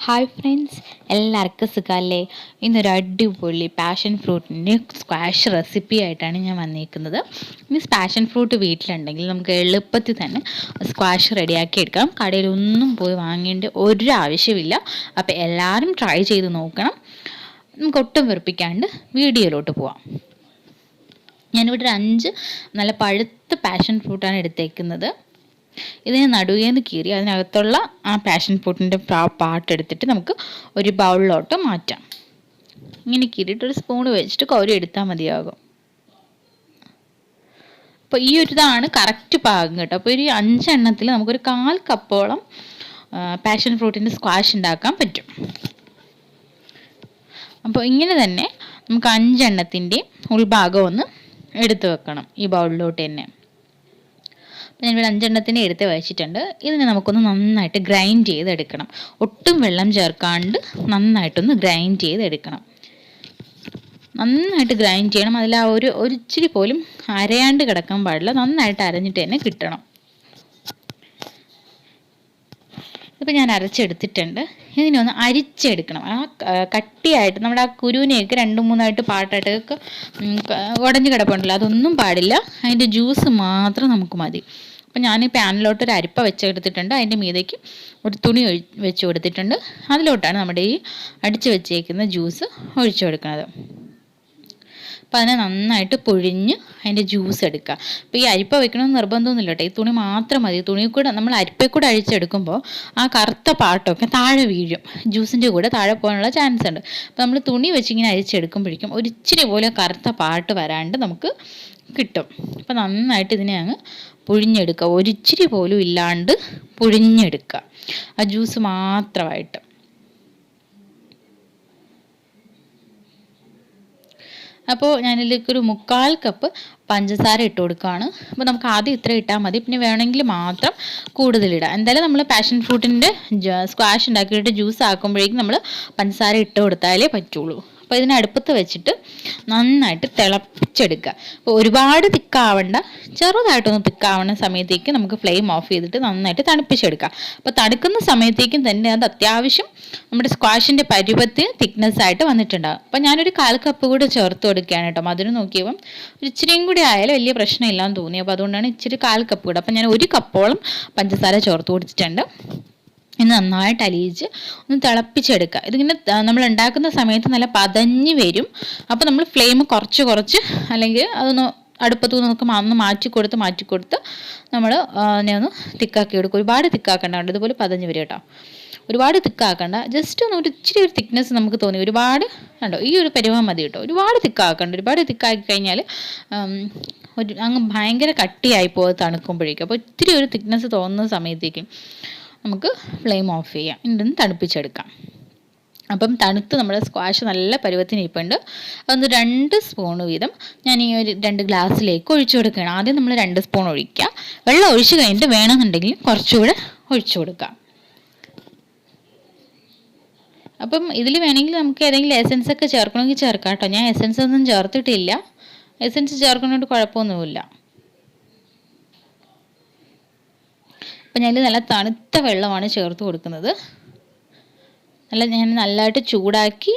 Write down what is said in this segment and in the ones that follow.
Hi friends, എല്ലാവർക്കും സുഖമല്ലേ? ഇന്നൊരു അടിപൊളി പാഷൻ ഫ്രൂട്ടിൻ്റെ സ്ക്വാഷ് റെസിപ്പി ആയിട്ടാണ് ഞാൻ വന്നിരിക്കുന്നത്. ഇനി പാഷൻ ഫ്രൂട്ട് വീട്ടിലുണ്ടെങ്കിൽ നമുക്ക് എളുപ്പത്തിൽ തന്നെ സ്ക്വാഷ് റെഡിയാക്കി എടുക്കാം. കടയിലൊന്നും പോയി വാങ്ങേണ്ട ഒരു ആവശ്യമില്ല. അപ്പോൾ എല്ലാവരും ട്രൈ ചെയ്ത് നോക്കണം. നമുക്ക് ഒട്ടും വെറുപ്പിക്കാണ്ട് വീഡിയോയിലോട്ട് പോവാം. ഞാനിവിടെ ഒരു 5 നല്ല പഴുത്ത പാഷൻ ഫ്രൂട്ടാണ് എടുത്തേക്കുന്നത്. ഇതിനെ നടുവേന്ന് കീറി അതിനകത്തുള്ള ആ പാഷൻ ഫ്രൂട്ടിൻ്റെ പാട്ടെടുത്തിട്ട് നമുക്ക് ഒരു ബൗളിലോട്ട് മാറ്റാം. ഇങ്ങനെ കീറിയിട്ട് ഒരു സ്പൂൺ വെച്ചിട്ട് കോരി എടുത്താൽ മതിയാകും. അപ്പോൾ ഈ ഒരു ഇതാണ് കറക്റ്റ് പാകം കേട്ടോ. അപ്പോൾ ഒരു 5 എണ്ണത്തിൽ നമുക്കൊരു 1/4 കപ്പോളം പാഷൻ ഫ്രൂട്ടിൻ്റെ സ്ക്വാഷ് ഉണ്ടാക്കാൻ പറ്റും. അപ്പോൾ ഇങ്ങനെ തന്നെ നമുക്ക് 5 എണ്ണത്തിൻ്റെ ഉൾഭാഗം ഒന്ന് എടുത്ത് വെക്കണം ഈ ബൗളിലോട്ട് തന്നെ. ഞാനിവിടെ 5 എണ്ണത്തിൻ്റെ എടുത്ത് വെച്ചിട്ടുണ്ട്. ഇതിനെ നമുക്കൊന്ന് നന്നായിട്ട് ഗ്രൈൻഡ് ചെയ്തെടുക്കണം. ഒട്ടും വെള്ളം ചേർക്കാണ്ട് നന്നായിട്ടൊന്ന് ഗ്രൈൻഡ് ചെയ്തെടുക്കണം. നന്നായിട്ട് ഗ്രൈൻഡ് ചെയ്യണം. അതിൽ ആ ഒരു ഇച്ചിരി പോലും അരയാണ്ട് കിടക്കാൻ പാടില്ല. നന്നായിട്ട് അരഞ്ഞിട്ട് തന്നെ കിട്ടണം. ഇതിപ്പോൾ ഞാൻ അരച്ചെടുത്തിട്ടുണ്ട്. ഇതിനെ ഒന്ന് അരിച്ചെടുക്കണം. ആ കട്ടിയായിട്ട് നമ്മുടെ ആ കുരുവിനെയൊക്കെ 2-3 പാട്ടായിട്ടൊക്കെ ഉടഞ്ഞ് കിടപ്പുണ്ടല്ലോ, അതൊന്നും പാടില്ല. അതിൻ്റെ ജ്യൂസ് മാത്രം നമുക്ക് മതി. അപ്പം ഞാൻ പാനിലോട്ട് ഒരു അരിപ്പ വെച്ചെടുത്തിട്ടുണ്ട്. അതിൻ്റെ മീതേക്ക് ഒരു തുണി വെച്ച് കൊടുത്തിട്ടുണ്ട്. അതിലോട്ടാണ് നമ്മുടെ ഈ അടിച്ച് വെച്ചേക്കുന്ന ജ്യൂസ് ഒഴിച്ചു കൊടുക്കുന്നത്. അപ്പോൾ അതിനെ നന്നായിട്ട് പൊഴിഞ്ഞ് അതിൻ്റെ ജ്യൂസ് എടുക്കുക. അപ്പോൾ ഈ അരിപ്പ വെക്കണമെന്ന് നിർബന്ധമൊന്നുമില്ല കേട്ടോ. ഈ തുണി മാത്രം മതി. തുണി കൂടെ നമ്മൾ അരിപ്പയിൽ കൂടെ അഴിച്ചെടുക്കുമ്പോൾ ആ കറുത്ത പാട്ടൊക്കെ താഴെ വീഴും. ജ്യൂസിൻ്റെ കൂടെ താഴെ പോകാനുള്ള ചാൻസ് ഉണ്ട്. അപ്പോൾ നമ്മൾ തുണി വെച്ചിങ്ങനെ അരിച്ചെടുക്കുമ്പോഴേക്കും ഒരു ഇച്ചിരി പോലെ കറുത്ത പാട്ട് വരാണ്ട് നമുക്ക് കിട്ടും. അപ്പോൾ നന്നായിട്ട് ഇതിനെ അങ്ങ് പുഴിഞ്ഞെടുക്കുക. ഒരിച്ചിരി പോലും ഇല്ലാണ്ട് പുഴിഞ്ഞെടുക്കുക ആ ജ്യൂസ് മാത്രമായിട്ട്. അപ്പോൾ ഞാനിതിലേക്ക് ഒരു 1/4 കപ്പ് പഞ്ചസാര ഇട്ട് കൊടുക്കുകയാണ്. അപ്പോൾ നമുക്ക് ആദ്യം ഇത്ര ഇട്ടാൽ മതി. പിന്നെ വേണമെങ്കിൽ മാത്രം കൂടുതലിടാം. എന്തായാലും നമ്മൾ പാഷൻ ഫ്രൂട്ടിൻ്റെ സ്ക്വാഷ് ഉണ്ടാക്കിയിട്ട് ജ്യൂസ് ആക്കുമ്പോഴേക്കും നമ്മൾ പഞ്ചസാര ഇട്ട് കൊടുത്താലേ പറ്റുള്ളൂ. അപ്പോൾ ഇതിനെ അടുപ്പത്ത് വെച്ചിട്ട് നന്നായിട്ട് തിളപ്പിച്ചെടുക്കുക. അപ്പോൾ ഒരുപാട് തിക്കാവണ്ട, ചെറുതായിട്ടൊന്ന് തിക്കാവുന്ന സമയത്തേക്ക് നമുക്ക് ഫ്ലെയിം ഓഫ് ചെയ്തിട്ട് നന്നായിട്ട് തണുപ്പിച്ചെടുക്കുക. അപ്പോൾ തണുക്കുന്ന സമയത്തേക്കും തന്നെ അത് അത്യാവശ്യം നമ്മുടെ സ്ക്വാഷിൻ്റെ പരുവത്തിൽ തിക്നെസ് ആയിട്ട് വന്നിട്ടുണ്ടാകും. അപ്പോൾ ഞാനൊരു 1/4 കപ്പ് കൂടെ ചേർത്ത് കൊടുക്കുകയാണ് കേട്ടോ. മധുരം നോക്കിയപ്പം ഒരു ഇച്ചിരിയും കൂടി ആയാലും വലിയ പ്രശ്നമില്ലാന്ന് തോന്നി. അപ്പോൾ അതുകൊണ്ടാണ് ഇച്ചിരി 1/4 കപ്പ് കൂടെ. അപ്പോൾ ഞാൻ 1 കപ്പോളം പഞ്ചസാര ചേർത്ത് കൊടുത്തിട്ടുണ്ട്. ഇന്ന് നന്നായിട്ട് അലിയിച്ച് ഒന്ന് തിളപ്പിച്ചെടുക്കുക. ഇതിങ്ങനെ നമ്മൾ ഉണ്ടാക്കുന്ന സമയത്ത് നല്ല പതഞ്ഞ് വരും. അപ്പോൾ നമ്മൾ ഫ്ലെയിം കുറച്ച് അല്ലെങ്കിൽ അതൊന്ന് അടുപ്പത്തു നിന്ന് നമുക്ക് ഒന്ന് മാറ്റിക്കൊടുത്ത് നമ്മൾ അതിനെ ഒന്ന് തിക്കാക്കി എടുക്കും. ഒരുപാട് തിക്കാക്കണ്ട, ഇതുപോലെ പതഞ്ഞ് വരും കേട്ടോ. ഒരുപാട് തിക്കാക്കണ്ട, ജസ്റ്റ് ഒന്ന് ഒരു ഇച്ചിരി ഒരു തിക്നെസ് നമുക്ക് തോന്നി. ഒരുപാട് കണ്ടോ, ഈ ഒരു പരുവം മതി കേട്ടോ. ഒരുപാട് തിക്കാക്കണ്ട. ഒരുപാട് തിക്കാക്കി കഴിഞ്ഞാൽ അങ്ങ് ഭയങ്കര കട്ടിയായി പോകും തണുക്കുമ്പോഴേക്കും. അപ്പോൾ ഇത്തിരി ഒരു തിക്നെസ് തോന്നുന്ന സമയത്തേക്കും നമുക്ക് ഫ്ലെയിം ഓഫ് ചെയ്യാം. ഇതൊന്ന് തണുപ്പിച്ചെടുക്കാം. അപ്പം തണുത്ത് നമ്മുടെ സ്ക്വാഷ് നല്ല പരുവത്തിന് ഇരിപ്പുണ്ട്. അതൊന്ന് 2 സ്പൂൺ വീതം ഞാൻ ഈ ഒരു 2 ഗ്ലാസ്സിലേക്ക് ഒഴിച്ചു കൊടുക്കുകയാണ്. ആദ്യം നമ്മൾ 2 സ്പൂൺ ഒഴിക്കുക. വെള്ളം ഒഴിച്ച് കഴിഞ്ഞിട്ട് വേണമെന്നുണ്ടെങ്കിൽ കുറച്ചുകൂടെ ഒഴിച്ചു കൊടുക്കാം. അപ്പം ഇതിൽ വേണമെങ്കിൽ നമുക്ക് ഏതെങ്കിലും എസൻസ് ഒക്കെ ചേർക്കണമെങ്കിൽ ചേർക്കാം കേട്ടോ. ഞാൻ എസൻസ് ഒന്നും ചേർത്തിട്ടില്ല. എസൻസ് ചേർക്കുന്നതുകൊണ്ട് കുഴപ്പമൊന്നുമില്ല. അപ്പം ഞാൻ നല്ല തണുത്ത വെള്ളമാണ് ചേർത്ത് കൊടുക്കുന്നത്. ഞാൻ നല്ലതായിട്ട് ചൂടാക്കി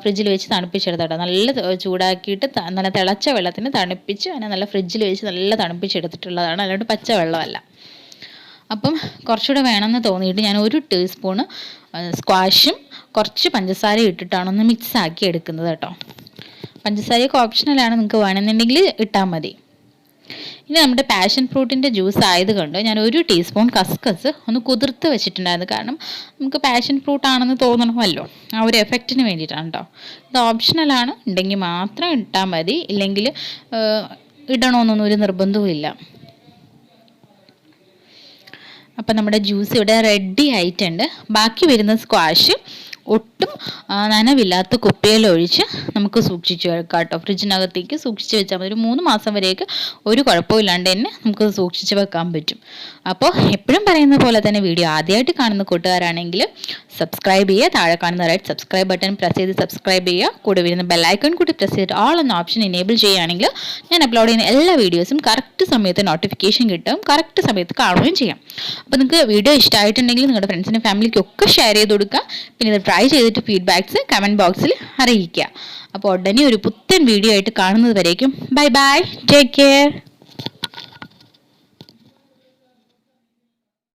ഫ്രിഡ്ജിൽ വെച്ച് തണുപ്പിച്ചെടുത്താട്ടോ. നല്ല ചൂടാക്കിയിട്ട് നല്ല തിളച്ച വെള്ളത്തിന് തണുപ്പിച്ച് അതിനെ നല്ല ഫ്രിഡ്ജിൽ വെച്ച് നല്ല തണുപ്പിച്ചെടുത്തിട്ടുള്ളതാണ്, അല്ലാണ്ട് പച്ച വെള്ളമല്ല. അപ്പം കുറച്ചുകൂടെ വേണമെന്ന് തോന്നിയിട്ട് ഞാൻ 1 ടീസ്പൂണ് സ്ക്വാഷും കുറച്ച് പഞ്ചസാരയും ഇട്ടിട്ടാണ് ഒന്ന് മിക്സ് ആക്കി എടുക്കുന്നത് കേട്ടോ. പഞ്ചസാരയൊക്കെ ഓപ്ഷണലാണ്, നിങ്ങൾക്ക് വേണമെന്നുണ്ടെങ്കിൽ ഇട്ടാൽ മതി. ഇനി നമ്മുടെ പാഷൻ ഫ്രൂട്ടിൻ്റെ ജ്യൂസ് ആയതുകൊണ്ട് ഞാൻ 1 ടീസ്പൂൺ കസ്കസ് ഒന്ന് കുതിർത്ത് വെച്ചിട്ടുണ്ടായിരുന്നു. കാരണം നമുക്ക് പാഷൻ ഫ്രൂട്ട് ആണെന്ന് തോന്നണമല്ലോ, ആ ഒരു എഫക്റ്റിന് വേണ്ടിയിട്ടാണ് കേട്ടോ. ഇത് ഓപ്ഷണലാണ്, ഉണ്ടെങ്കിൽ മാത്രം ഇട്ടാൽ മതി, ഇല്ലെങ്കിൽ ഇടണമെന്നൊന്നും ഒരു നിർബന്ധവും ഇല്ല. അപ്പം നമ്മുടെ ജ്യൂസ് ഇവിടെ റെഡി ആയിട്ടുണ്ട്. ബാക്കി വരുന്ന സ്ക്വാഷ് ഒട്ടും നനവില്ലാത്ത കുപ്പിയിലൊഴിച്ച് നമുക്ക് സൂക്ഷിച്ച് വെക്കാം കേട്ടോ. ഫ്രിഡ്ജിനകത്തേക്ക് സൂക്ഷിച്ച് വെച്ചാൽ മതി. ഒരു 3 മാസം വരെയൊക്കെ ഒരു കുഴപ്പമില്ലാണ്ട് തന്നെ നമുക്ക് സൂക്ഷിച്ച് വെക്കാൻ പറ്റും. അപ്പോൾ എപ്പോഴും പറയുന്ന പോലെ തന്നെ വീഡിയോ ആദ്യമായിട്ട് കാണുന്ന കൂട്ടുകാരാണെങ്കിൽ സബ്സ്ക്രൈബ് ചെയ്യുക. താഴെ കാണുന്ന റെഡ് സബ്സ്ക്രൈബ് ബട്ടൺ പ്രസ് ചെയ്ത് സബ്സ്ക്രൈബ് ചെയ്യുക. കൂടെ വരുന്ന ബെല്ലൈക്കൺ കൂടി പ്രസ് ചെയ്തിട്ട് ഓൾ എന്ന ഓപ്ഷൻ എനേബിൾ ചെയ്യുകയാണെങ്കിൽ ഞാൻ അപ്ലോഡ് ചെയ്യുന്ന എല്ലാ വീഡിയോസും കറക്റ്റ് സമയത്ത് നോട്ടിഫിക്കേഷൻ കിട്ടും, കറക്റ്റ് സമയത്ത് കാണുകയും ചെയ്യാം. അപ്പോൾ നിങ്ങൾക്ക് വീഡിയോ ഇഷ്ടമായിട്ടുണ്ടെങ്കിൽ നിങ്ങളുടെ ഫ്രണ്ട്സിനും ഫാമിലിക്കും ഒക്കെ ഷെയർ ചെയ്ത് കൊടുക്കുക. പിന്നെ ഇത് ട്രൈ ചെയ്തിട്ട് ഫീഡ്ബാക്ക്സ് കമൻറ്റ് ബോക്സിൽ അറിയിക്കുക. അപ്പോൾ ഉടനെ ഒരു പുത്തൻ വീഡിയോ ആയിട്ട് കാണുന്നത് വരേക്കും ബൈ ബൈ, ടേക്ക് കെയർ.